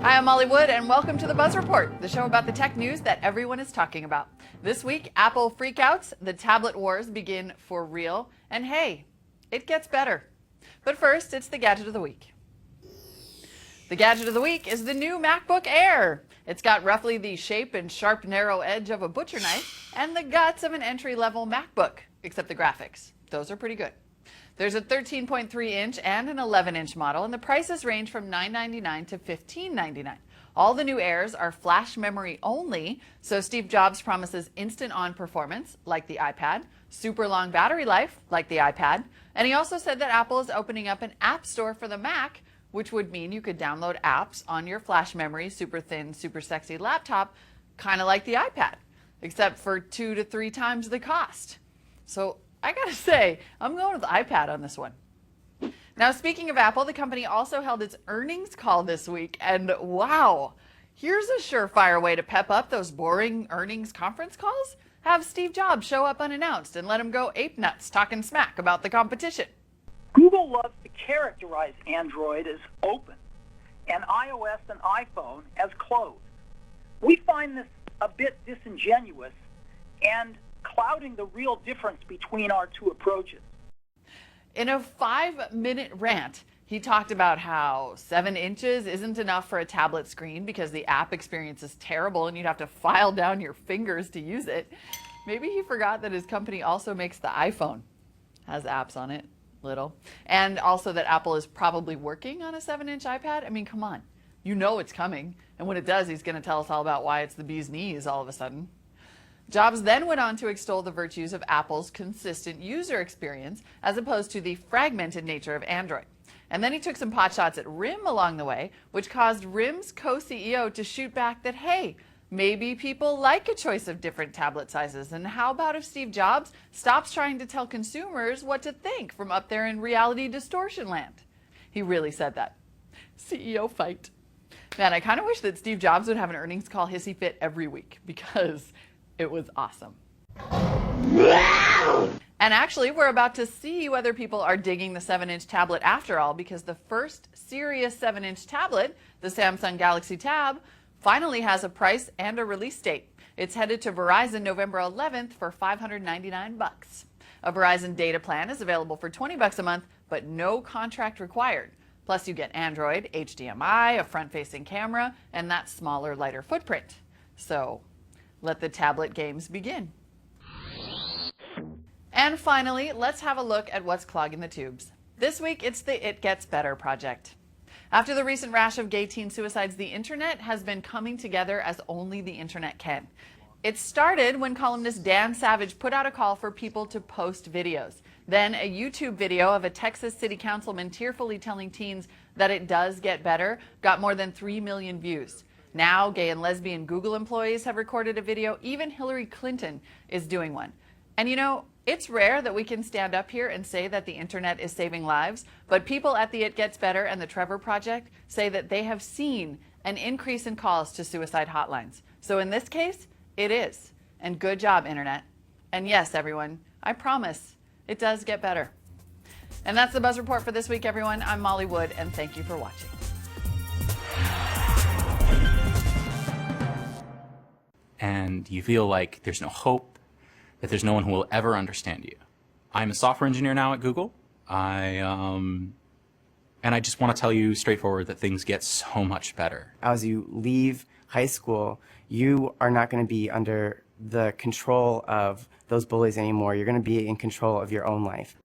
Hi, I'm Molly Wood, and welcome to the Buzz Report, the show about the tech news that everyone is talking about. This week, Apple freakouts, the tablet wars begin for real, and hey, it gets better. But first, it's the Gadget of the Week. The Gadget of the Week is the new MacBook Air. It's got roughly the shape and sharp, narrow edge of a butcher knife and the guts of an entry-level MacBook, except the graphics. Those are pretty good. There's a 13.3-inch and an 11-inch model, and the prices range from $999 to $1599. All the new Airs are flash memory only, so Steve Jobs promises instant-on performance, like the iPad, super long battery life, like the iPad, and he also said that Apple is opening up an app store for the Mac, which would mean you could download apps on your flash memory, super thin, super sexy laptop, kind of like the iPad, except for 2 to 3 times the cost. So I gotta say, I'm going with the iPad on this one. Now, speaking of Apple, the company also held its earnings call this week, and wow, here's a surefire way to pep up those boring earnings conference calls. Have Steve Jobs show up unannounced and let him go ape nuts talking smack about the competition. Google loves to characterize Android as open and iOS and iPhone as closed. We find this a bit disingenuous and clouding the real difference between our two approaches. In a 5-minute rant, he talked about how 7 inches isn't enough for a tablet screen because the app experience is terrible and you'd have to file down your fingers to use it. Maybe he forgot that his company also makes the iPhone. Has apps on it, little. And also that Apple is probably working on a 7-inch iPad. I mean, come on. You know it's coming. And when it does, he's going to tell us all about why it's the bee's knees all of a sudden. Jobs then went on to extol the virtues of Apple's consistent user experience as opposed to the fragmented nature of Android. And then he took some potshots at RIM along the way, which caused RIM's co-CEO to shoot back that, hey, maybe people like a choice of different tablet sizes. And how about if Steve Jobs stops trying to tell consumers what to think from up there in reality distortion land? He really said that. CEO fight. Man, I kind of wish that Steve Jobs would have an earnings call hissy fit every week because it was awesome. And actually, we're about to see whether people are digging the 7-inch tablet after all, because the first serious 7-inch tablet, the Samsung Galaxy Tab, finally has a price and a release date. It's headed to Verizon November 11th for $599. A Verizon data plan is available for $20 a month, but no contract required. Plus, you get Android, HDMI, a front-facing camera, and that smaller, lighter footprint. So let the tablet games begin. And finally, let's have a look at what's clogging the tubes. This week, it's the It Gets Better project. After the recent rash of gay teen suicides, the internet has been coming together as only the internet can. It started when columnist Dan Savage put out a call for people to post videos. Then a YouTube video of a Texas city councilman tearfully telling teens that it does get better got more than 3 million views. Now, gay and lesbian Google employees have recorded a video. Even Hillary Clinton is doing one. And you know, it's rare that we can stand up here and say that the internet is saving lives, but people at the It Gets Better and the Trevor Project say that they have seen an increase in calls to suicide hotlines. So in this case, it is. And good job, internet. And yes, everyone, I promise it does get better. And that's the Buzz Report for this week, everyone. I'm Molly Wood, and thank you for watching. And you feel like there's no hope, that there's no one who will ever understand you. I'm a software engineer now at Google. And I just want to tell you straightforward that things get so much better. As you leave high school, you are not going to be under the control of those bullies anymore. You're going to be in control of your own life.